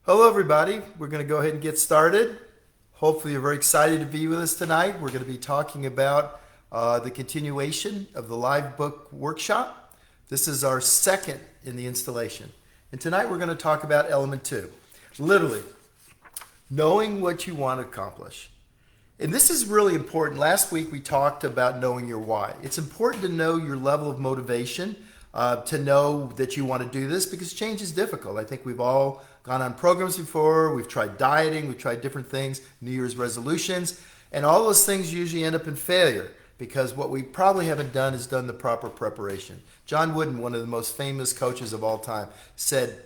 Hello, everybody. We're going to go ahead and get started. Hopefully, you're very excited to be with us tonight. We're going to be talking about the continuation of the Live Book Workshop. This is our second in the installation. And tonight, we're going to talk about element 2, literally, knowing what you want to accomplish. And this is really important. Last week, we talked about knowing your why. It's important to know your level of motivation, to know that you want to do this because change is difficult. I think we've all gone on programs before, we've tried dieting, we've tried different things, New Year's resolutions, and all those things usually end up in failure because what we probably haven't done is done the proper preparation. John Wooden, one of the most famous coaches of all time, said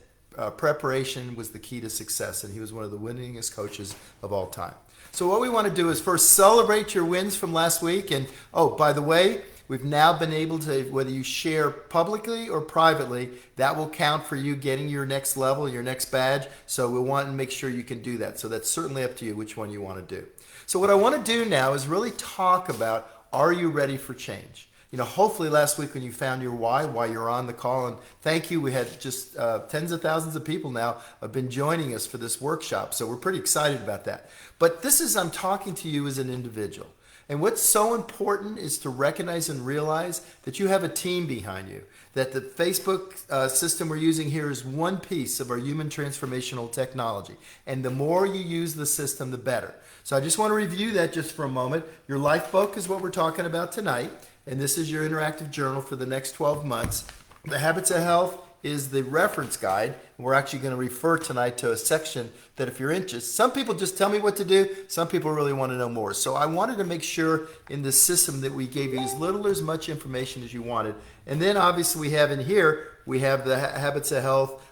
preparation was the key to success, and he was one of the winningest coaches of all time. So what we want to do is first celebrate your wins from last week, and oh, by the way, we've now been able to, whether you share publicly or privately, that will count for you getting your next level, your next badge. So we want to make sure you can do that. So that's certainly up to you which one you want to do. So what I want to do now is really talk about, are you ready for change? You know, hopefully last week when you found your why you're on the call, and thank you, we had just tens of thousands of people now have been joining us for this workshop. So we're pretty excited about that. But this is, I'm talking to you as an individual. And what's so important is to recognize and realize that you have a team behind you, that the Facebook system we're using here is one piece of our human transformational technology. And the more you use the system, the better. So I just want to review that just for a moment. Your life book is what we're talking about tonight. And this is your interactive journal for the next 12 months. The Habits of Health is the reference guide. And we're actually going to refer tonight to a section that if you're interested, some people just tell me what to do, some people really want to know more. So I wanted to make sure in the system that we gave you as little or as much information as you wanted. And then obviously we have in here, we have the Habits of Health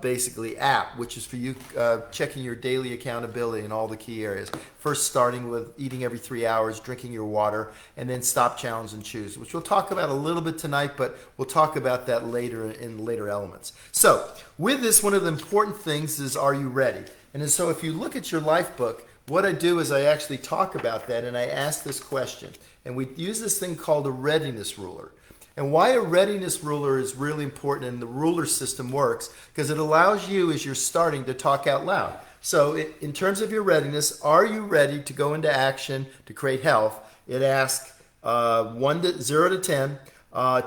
basically app, which is for you checking your daily accountability in all the key areas. First starting with eating every 3 hours, drinking your water, and then stop, challenge, and choose, which we'll talk about a little bit tonight, but we'll talk about that later in later elements. So with this, one of the important things is, are you ready? And so if you look at your life book, what I do is I actually talk about that and I ask this question. And we use this thing called a readiness ruler. And why a readiness ruler is really important and the ruler system works, because it allows you as you're starting to talk out loud. So in terms of your readiness, are you ready to go into action to create health? It asks 0 to 10.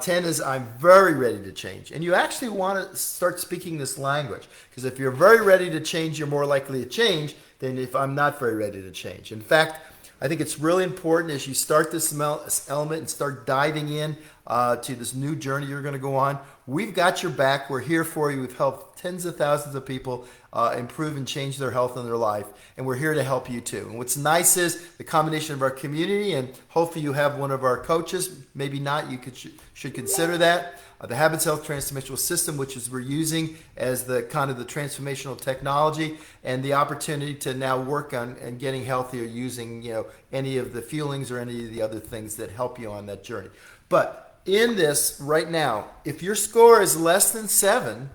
10 is I'm very ready to change. And you actually want to start speaking this language, because if you're very ready to change, you're more likely to change than if I'm not very ready to change. In fact, I think it's really important as you start this element and start diving in to this new journey you're going to go on. We've got your back. We're here for you. We've helped tens of thousands of people improve and change their health and their life, and we're here to help you too. And what's nice is the combination of our community, and hopefully you have one of our coaches. Maybe not, you should consider that. The Habits Health Transformational System, which is we're using as the kind of the transformational technology, and the opportunity to now work on and getting healthier using any of the feelings or any of the other things that help you on that journey. But in this right now, if your score is less than 7,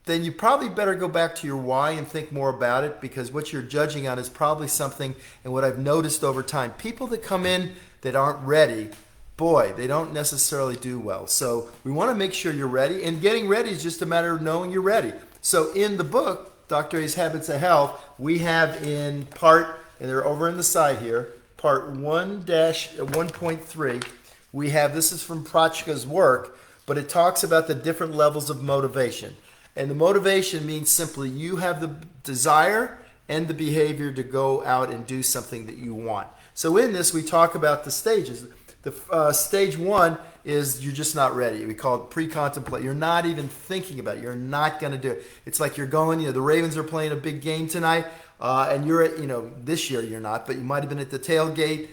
then you probably better go back to your why and think more about it, because what you're judging on is probably something, and what I've noticed over time, people that come in that aren't ready, boy, they don't necessarily do well. So we want to make sure you're ready, and getting ready is just a matter of knowing you're ready. So in the book, Dr. A's Habits of Health, we have in part, and they're over on the side here, part 1-1.3, we have, this is from Prachka's work, but it talks about the different levels of motivation. And the motivation means simply you have the desire and the behavior to go out and do something that you want. So in this, we talk about the stages. The stage 1 is you're just not ready. We call it pre-contemplate. You're not even thinking about it. You're not going to do it. It's like you're going, the Ravens are playing a big game tonight, and you're at, this year you're not, but you might have been at the tailgate,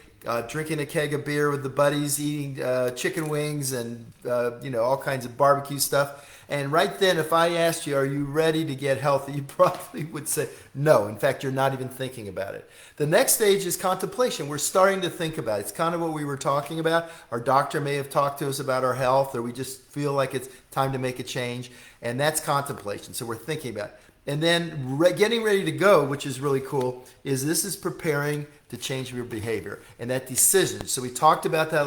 drinking a keg of beer with the buddies, eating chicken wings and all kinds of barbecue stuff. And right then, if I asked you, are you ready to get healthy, you probably would say no. In fact, you're not even thinking about it. The next stage is contemplation. We're starting to think about it. It's kind of what we were talking about. Our doctor may have talked to us about our health, or we just feel like it's time to make a change. And that's contemplation. So we're thinking about it. And then getting ready to go, which is really cool, is this is preparing to change your behavior. And that decision, so we talked about that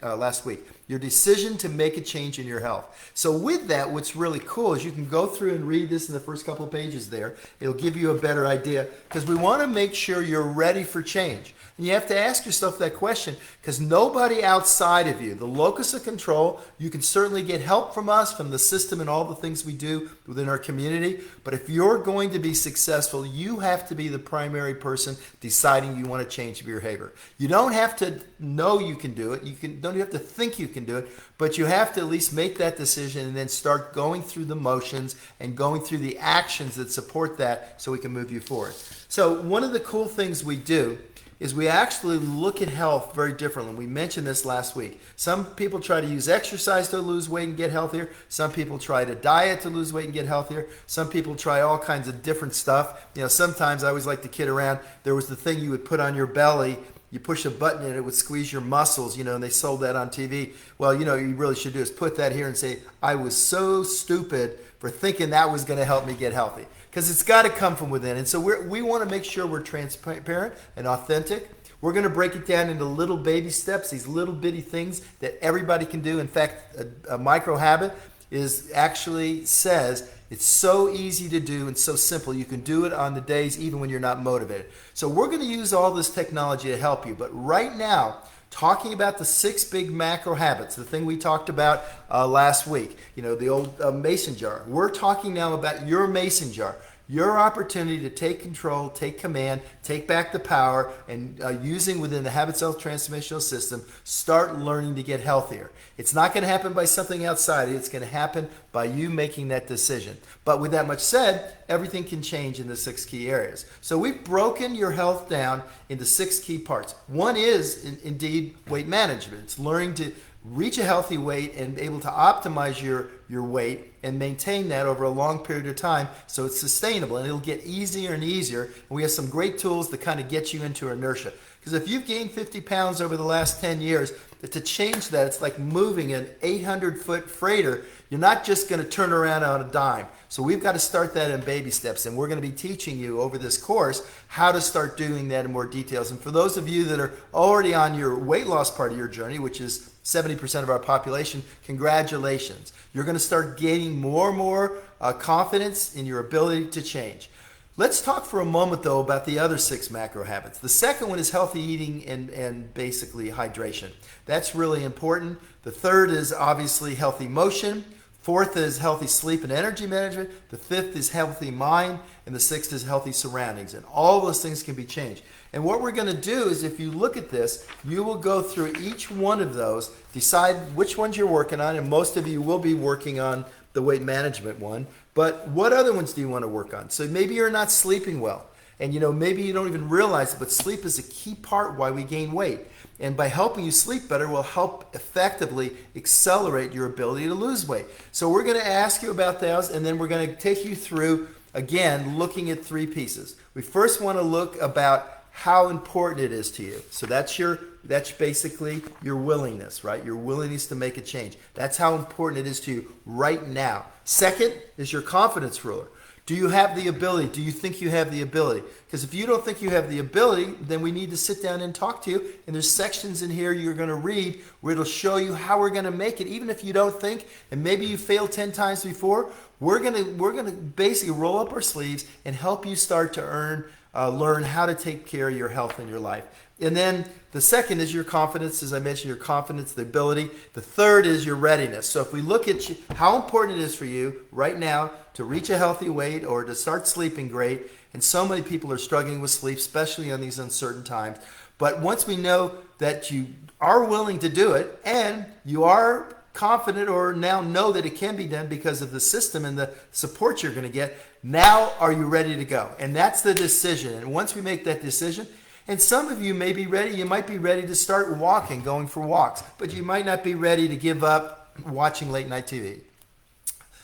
last week, your decision to make a change in your health. So with that, what's really cool is you can go through and read this in the first couple of pages there. It'll give you a better idea, because we want to make sure you're ready for change. And you have to ask yourself that question, because nobody outside of you, the locus of control, you can certainly get help from us, from the system and all the things we do within our community. But if you're going to be successful, you have to be the primary person deciding you want to change your behavior. You don't have to know you can do it. Don't have to think you can do it, but you have to at least make that decision and then start going through the motions and going through the actions that support that so we can move you forward. So one of the cool things we do is we actually look at health very differently. We mentioned this last week. Some people try to use exercise to lose weight and get healthier. Some people try to diet to lose weight and get healthier. Some people try all kinds of different stuff. Sometimes I always like to kid around. There was the thing you would put on your belly. You push a button and it would squeeze your muscles, and they sold that on TV. Well, you really should do is put that here and say, I was so stupid for thinking that was going to help me get healthy. Because it's got to come from within. And so we want to make sure we're transparent and authentic. We're going to break it down into little baby steps, these little bitty things that everybody can do. In fact, a micro habit says it's so easy to do and so simple. You can do it on the days even when you're not motivated. So we're going to use all this technology to help you. But right now, talking about the 6 big macro habits, the thing we talked about last week, the old mason jar. We're talking now about your mason jar. Your opportunity to take control, take command, take back the power, and using within the habits health transformational system, start learning to get healthier. It's not going to happen by something outside. It's going to happen by you making that decision. But with that much said, everything can change in the 6 key areas. So we've broken your health down into 6 key parts. One is indeed weight management. It's learning to reach a healthy weight and be able to optimize your weight and maintain that over a long period of time so it's sustainable, and it'll get easier and easier. And we have some great tools to kind of get you into inertia. Because if you've gained 50 pounds over the last 10 years, to change that, it's like moving an 800-foot freighter. You're not just going to turn around on a dime. So we've got to start that in baby steps, and we're going to be teaching you over this course how to start doing that in more details. And for those of you that are already on your weight loss part of your journey, which is 70% of our population, congratulations. You're going to start gaining more and more confidence in your ability to change. Let's talk for a moment, though, about the other 6 macro habits. The second one is healthy eating and basically hydration. That's really important. The third is obviously healthy motion. 4th is healthy sleep and energy management. The 5th is healthy mind. And the 6th is healthy surroundings. And all those things can be changed. And what we're going to do is, if you look at this, you will go through each one of those, decide which ones you're working on, and most of you will be working on the weight management one. But what other ones do you want to work on? So maybe you're not sleeping well, and maybe you don't even realize it, but sleep is a key part why we gain weight. And by helping you sleep better will help effectively accelerate your ability to lose weight. So we're going to ask you about those, and then we're going to take you through, again, looking at 3 pieces. We first want to look about how important it is to you. So that's basically your willingness, right? Your willingness to make a change. That's how important it is to you right now. Second is your confidence ruler. Do you have the ability? Do you think you have the ability? Because if you don't think you have the ability, then we need to sit down and talk to you. And there's sections in here you're going to read where it'll show you how we're going to make it. Even if you don't think, and maybe you failed 10 times before, we're going to basically roll up our sleeves and help you start to learn how to take care of your health in your life. And then the second is your confidence. As I mentioned, your confidence, the ability. The third is your readiness. So if we look at how important it is for you right now to reach a healthy weight or to start sleeping great, and so many people are struggling with sleep, especially on these uncertain times. But once we know that you are willing to do it and you are confident or now know that it can be done because of the system and the support you're going to get, now are you ready to go? And that's the decision. And once we make that decision, and some of you may be ready, you might be ready to start walking, going for walks, but you might not be ready to give up watching late night TV.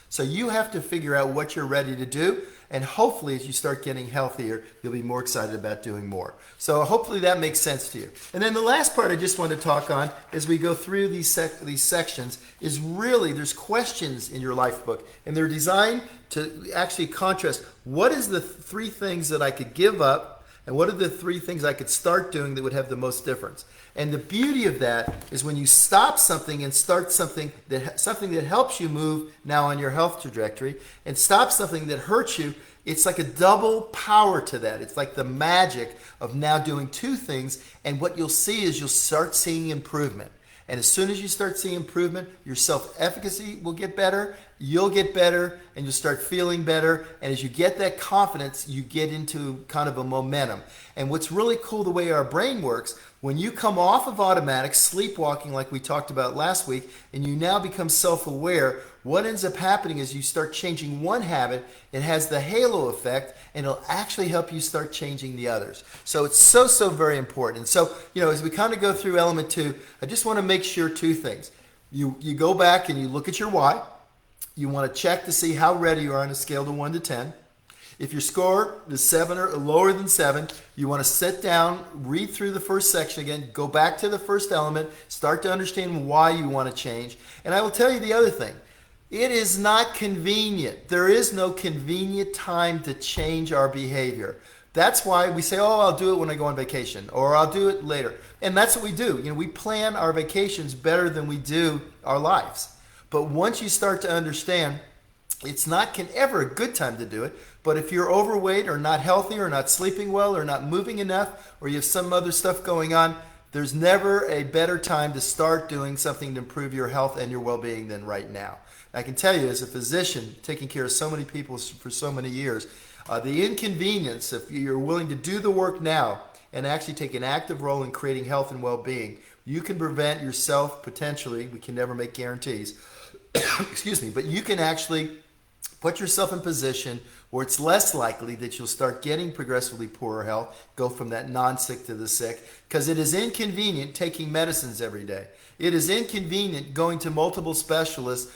So you have to figure out what you're ready to do, and hopefully as you start getting healthier, you'll be more excited about doing more. So hopefully that makes sense to you. And then the last part I just want to talk on as we go through these sections is really there's questions in your life book, and they're designed to actually contrast what is the 3 things that I could give up And what are the 3 things I could start doing that would have the most difference? And the beauty of that is when you stop something and start something that helps you move now on your health trajectory, and stop something that hurts you, it's like a double power to that. It's like the magic of now doing 2 things, and what you'll see is you'll start seeing improvement. And as soon as you start seeing improvement, your self-efficacy will get better, you'll get better, and you'll start feeling better. And as you get that confidence, you get into kind of a momentum. And what's really cool, the way our brain works, when you come off of automatic, sleepwalking like we talked about last week, and you now become self-aware, what ends up happening is you start changing one habit, it has the halo effect, and it'll actually help you start changing the others. So it's so very important. And so, as we kind of go through element 2, I just want to make sure 2 things. You go back and you look at your why. You want to check to see how ready you are on a scale of 1 to 10. If your score is 7 or lower than 7, you want to sit down, read through the first section again, go back to the first element, start to understand why you want to change. And I will tell you the other thing. It is not convenient. There is no convenient time to change our behavior. That's why we say, oh, I'll do it when I go on vacation, or I'll do it later. And that's what we do. We plan our vacations better than we do our lives. But once you start to understand, it's not ever a good time to do it. But if you're overweight or not healthy or not sleeping well or not moving enough, or you have some other stuff going on, there's never a better time to start doing something to improve your health and your well-being than right now. I can tell you, as a physician, taking care of so many people for so many years, the inconvenience, if you're willing to do the work now and actually take an active role in creating health and well-being, you can prevent yourself potentially, we can never make guarantees, excuse me, but you can actually put yourself in position where it's less likely that you'll start getting progressively poorer health, go from that non-sick to the sick, because it is inconvenient taking medicines every day. It is inconvenient going to multiple specialists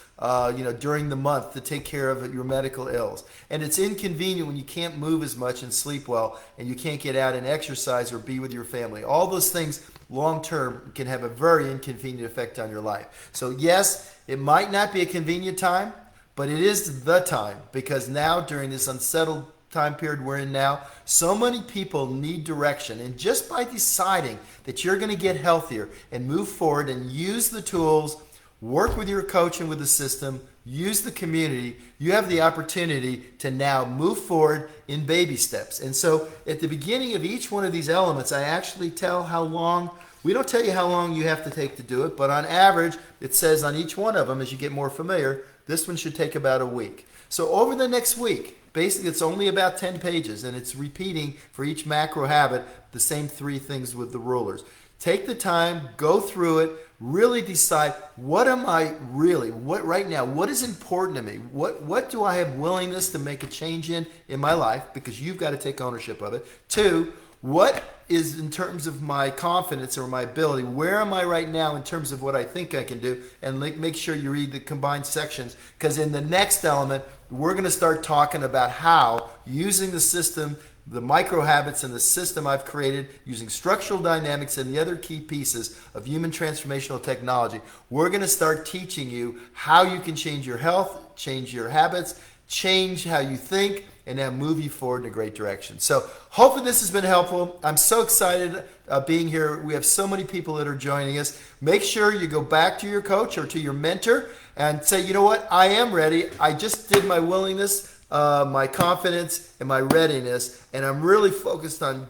during the month to take care of your medical ills. And it's inconvenient when you can't move as much and sleep well, and you can't get out and exercise or be with your family. All those things long term can have a very inconvenient effect on your life. So yes, it might not be a convenient time, but it is the time, because now during this unsettled time period we're in now, so many people need direction. And just by deciding that you're going to get healthier and move forward and use the tools, work with your coach and with the system, use the community, you have the opportunity to now move forward in baby steps. And so at the beginning of each one of these elements, I actually tell how long. We don't tell you how long you have to take to do it, but on average, it says on each one of them, as you get more familiar, this one should take about a week. So over the next week, basically it's only about 10 pages, and it's repeating for each macro habit the same 3 things with the rulers. Take the time, go through it, really decide, what am I really, right now, what is important to me? What do I have willingness to make a change in my life? Because you've got to take ownership of it. 2, what is in terms of my confidence or my ability? Where am I right now in terms of what I think I can do? And make sure you read the combined sections, because in the next element, we're going to start talking about how, using the system, the micro habits and the system I've created, using structural dynamics and the other key pieces of human transformational technology, we're going to start teaching you how you can change your health, change your habits, change how you think, and now move you forward in a great direction. So hopefully this has been helpful. I'm so excited being here. We have so many people that are joining us. Make sure you go back to your coach or to your mentor and say, you know what, I am ready. I just did my willingness, my confidence, and my readiness, and I'm really focused on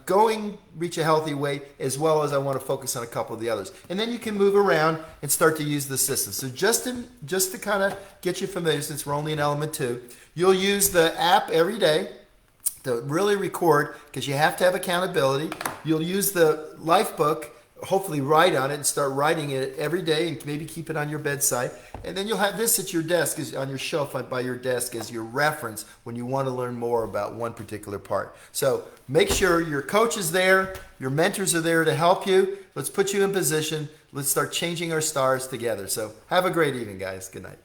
reach a healthy weight, as well as I want to focus on a couple of the others. And then you can move around and start to use the system. So just to kind of get you familiar, since we're only in element 2, you'll use the app every day to really record, because you have to have accountability. You'll use the life book, hopefully write on it and start writing it every day, and maybe keep it on your bedside. And then you'll have this at your desk, on your shelf by your desk, as your reference when you want to learn more about one particular part. So make sure your coach is there, your mentors are there to help you. Let's put you in position. Let's start changing our stars together. So have a great evening, guys. Good night.